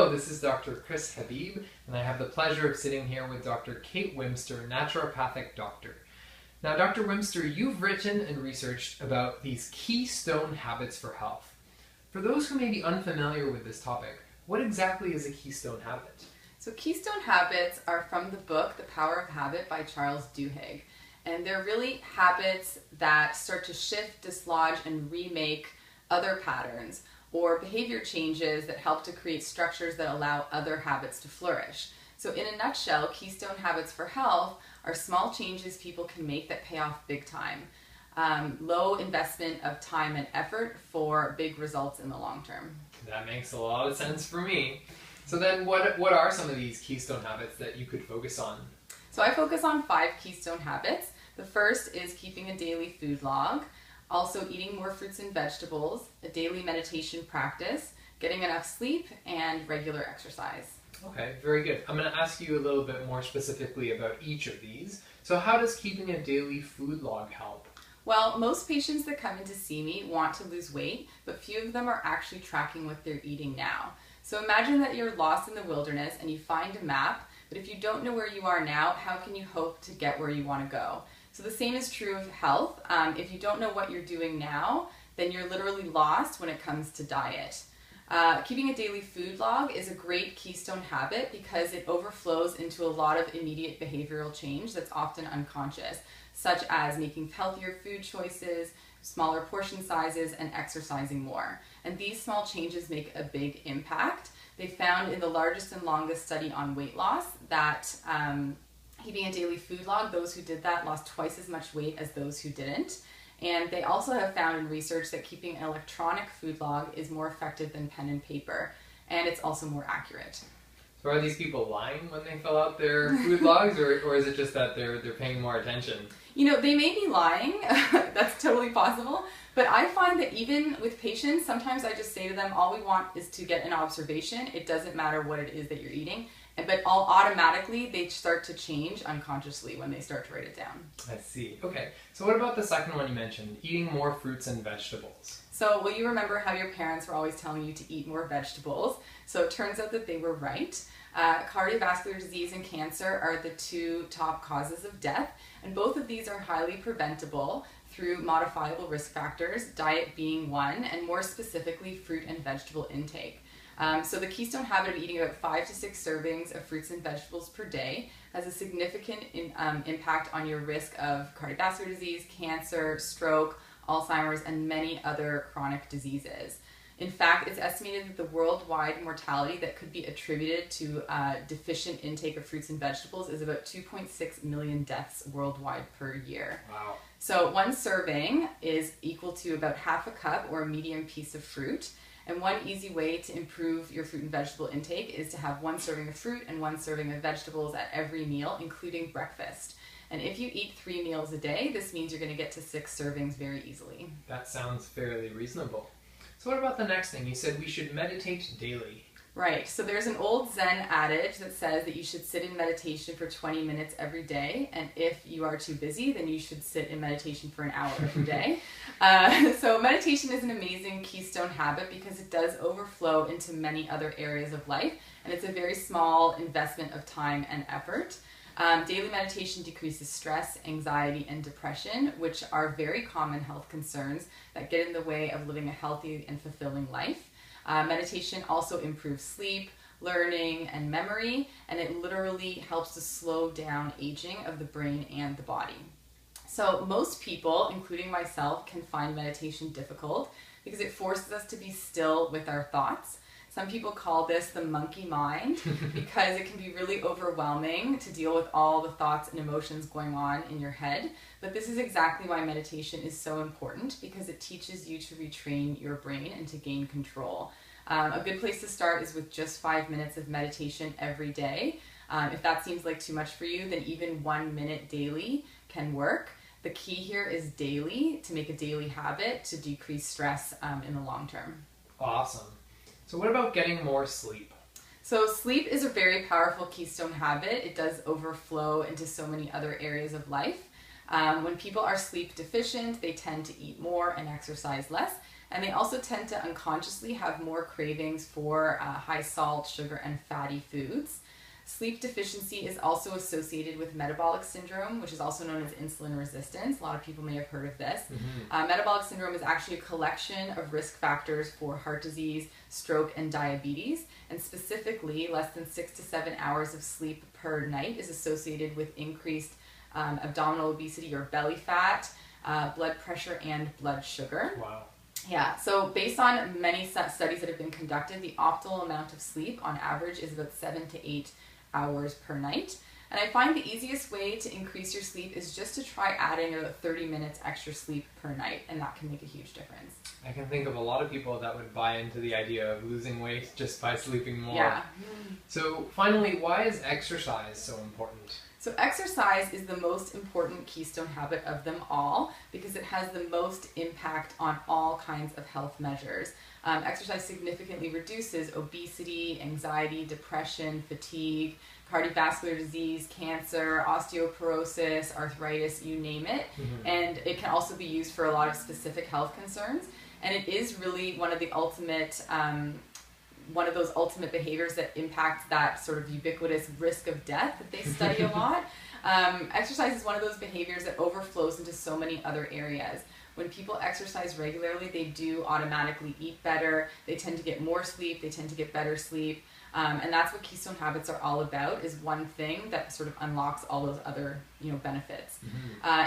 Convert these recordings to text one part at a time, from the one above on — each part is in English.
Hello, this is Dr. Chris Habib, and I have the pleasure of sitting here with Dr. Kate Whimster, Naturopathic Doctor. Now, Dr. Whimster, you've written and researched about these Keystone Habits for health. For those who may be unfamiliar with this topic, what exactly is a Keystone Habit? So Keystone Habits are from the book The Power of Habit by Charles Duhigg. And they're really habits that start to shift, dislodge, and remake other patterns or behavior changes that help to create structures that allow other habits to flourish. So in a nutshell, Keystone Habits for health are small changes people can make that pay off big time. Low investment of time and effort for big results in the long term. That makes a lot of sense for me. So then what are some of these Keystone Habits that you could focus on? So I focus on 5 Keystone Habits. The first is keeping a daily food log, also eating more fruits and vegetables, a daily meditation practice, getting enough sleep, and regular exercise. Okay, very good. I'm going to ask you a little bit more specifically about each of these. So how does keeping a daily food log help? Well, most patients that come in to see me want to lose weight, but few of them are actually tracking what they're eating now. So imagine that you're lost in the wilderness and you find a map, but if you don't know where you are now, how can you hope to get where you want to go? So the same is true of health. If you don't know what you're doing now, then you're literally lost when it comes to diet. Keeping a daily food log is a great keystone habit because it overflows into a lot of immediate behavioral change that's often unconscious, such as making healthier food choices, smaller portion sizes, and exercising more. And these small changes make a big impact. They found in the largest and longest study on weight loss that keeping a daily food log, those who did that lost twice as much weight as those who didn't. And they also have found in research that keeping an electronic food log is more effective than pen and paper, and it's also more accurate. So are these people lying when they fill out their food logs, or is it just that they're paying more attention? You know, they may be lying, that's totally possible, but I find that even with patients, sometimes I just say to them, all we want is to get an observation. It doesn't matter what it is that you're eating, but automatically they start to change unconsciously when they start to write it down. I see. Okay, so what about the second one you mentioned, eating more fruits and vegetables? So will you remember how your parents were always telling you to eat more vegetables? So it turns out that they were right. Cardiovascular disease and cancer are the 2 top causes of death, and both of these are highly preventable through modifiable risk factors, diet being one, and more specifically fruit and vegetable intake. So the keystone habit of eating about 5 to 6 servings of fruits and vegetables per day has a significant impact on your risk of cardiovascular disease, cancer, stroke, Alzheimer's, and many other chronic diseases. In fact, it's estimated that the worldwide mortality that could be attributed to deficient intake of fruits and vegetables is about 2.6 million deaths worldwide per year. Wow. So 1 serving is equal to about half a cup or a medium piece of fruit. And one easy way to improve your fruit and vegetable intake is to have 1 serving of fruit and 1 serving of vegetables at every meal, including breakfast. And if you eat 3 meals a day, this means you're going to get to 6 servings very easily. That sounds fairly reasonable. So what about the next thing? You said we should meditate daily. Right. So there's an old Zen adage that says that you should sit in meditation for 20 minutes every day. And if you are too busy, then you should sit in meditation for an hour every day. So meditation is an amazing keystone habit because it does overflow into many other areas of life. And it's a very small investment of time and effort. Daily meditation decreases stress, anxiety, and depression, which are very common health concerns that get in the way of living a healthy and fulfilling life. Meditation also improves sleep, learning, and memory, and it literally helps to slow down aging of the brain and the body. So most people, including myself, can find meditation difficult because it forces us to be still with our thoughts. Some people call this the monkey mind because it can be really overwhelming to deal with all the thoughts and emotions going on in your head. But this is exactly why meditation is so important because it teaches you to retrain your brain and to gain control. A good place to start is with just 5 minutes of meditation every day. If that seems like too much for you, then even 1 minute daily can work. The key here is daily, to make a daily habit to decrease stress in the long term. Awesome. So what about getting more sleep? So sleep is a very powerful keystone habit. It does overflow into so many other areas of life. When people are sleep deficient, they tend to eat more and exercise less. And they also tend to unconsciously have more cravings for high salt, sugar, and fatty foods. Sleep deficiency is also associated with metabolic syndrome, which is also known as insulin resistance. A lot of people may have heard of this. Metabolic syndrome is actually a collection of risk factors for heart disease, stroke, and diabetes. And specifically, less than 6 to 7 hours of sleep per night is associated with increased abdominal obesity or belly fat, blood pressure, and blood sugar. Wow. Yeah, so based on many studies that have been conducted, the optimal amount of sleep on average is about 7 to 8 hours per night. And I find the easiest way to increase your sleep is just to try adding about 30 minutes extra sleep per night, and that can make a huge difference. I can think of a lot of people that would buy into the idea of losing weight just by sleeping more. Yeah. So finally, why is exercise so important? So exercise is the most important keystone habit of them all because it has the most impact on all kinds of health measures. Exercise significantly reduces obesity, anxiety, depression, fatigue, cardiovascular disease, cancer, osteoporosis, arthritis, you name it. And it can also be used for a lot of specific health concerns. And it is really one of the ultimate one of those ultimate behaviors that impacts that sort of ubiquitous risk of death that they study a lot. Exercise is one of those behaviors that overflows into so many other areas. When people exercise regularly, they do automatically eat better, they tend to get more sleep, they tend to get better sleep. And that's what Keystone Habits are all about, is one thing that sort of unlocks all those other benefits.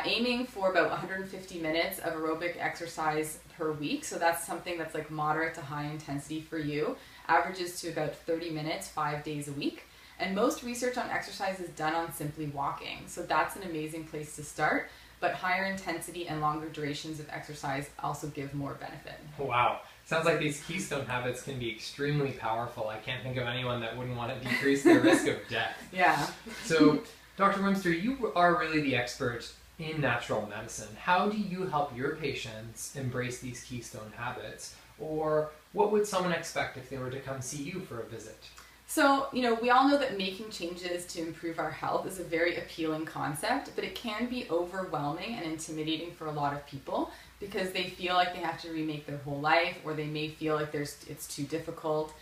Aiming for about 150 minutes of aerobic exercise per week, so that's something that's like moderate to high intensity for you, averages to about 30 minutes 5 days a week. And most research on exercise is done on simply walking, so that's an amazing place to start. But higher intensity and longer durations of exercise also give more benefit. Wow. Sounds like these keystone habits can be extremely powerful. I can't think of anyone that wouldn't want to decrease their risk of death. Yeah. So, Dr. Whimster, you are really the expert in natural medicine. How do you help your patients embrace these keystone habits? Or what would someone expect if they were to come see you for a visit? So, we all know that making changes to improve our health is a very appealing concept, but it can be overwhelming and intimidating for a lot of people because they feel like they have to remake their whole life, or they may feel like it's too difficult.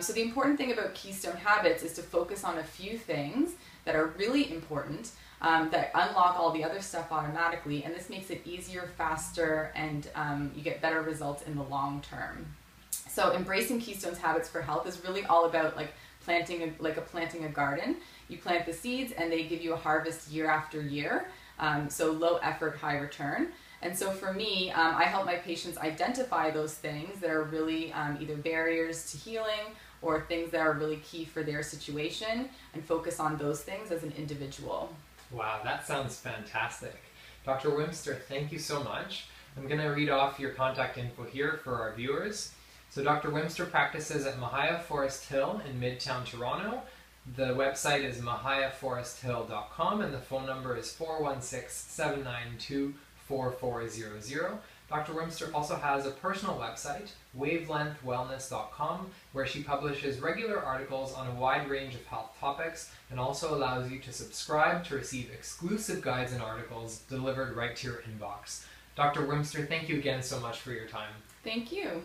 So the important thing about Keystone Habits is to focus on a few things that are really important, that unlock all the other stuff automatically, and this makes it easier, faster, and you get better results in the long term. So embracing Keystone's habits for health is really all about planting a garden. You plant the seeds and they give you a harvest year after year. So low effort, high return. And so for me, I help my patients identify those things that are really either barriers to healing or things that are really key for their situation, and focus on those things as an individual. Wow, that sounds fantastic. Dr. Whimster, thank you so much. I'm going to read off your contact info here for our viewers. So Dr. Whimster practices at Mahia Forest Hill in Midtown Toronto. The website is mahiaforesthill.com and the phone number is 416-792-4400. Dr. Whimster also has a personal website, wavelengthwellness.com, where she publishes regular articles on a wide range of health topics and also allows you to subscribe to receive exclusive guides and articles delivered right to your inbox. Dr. Whimster, thank you again so much for your time. Thank you.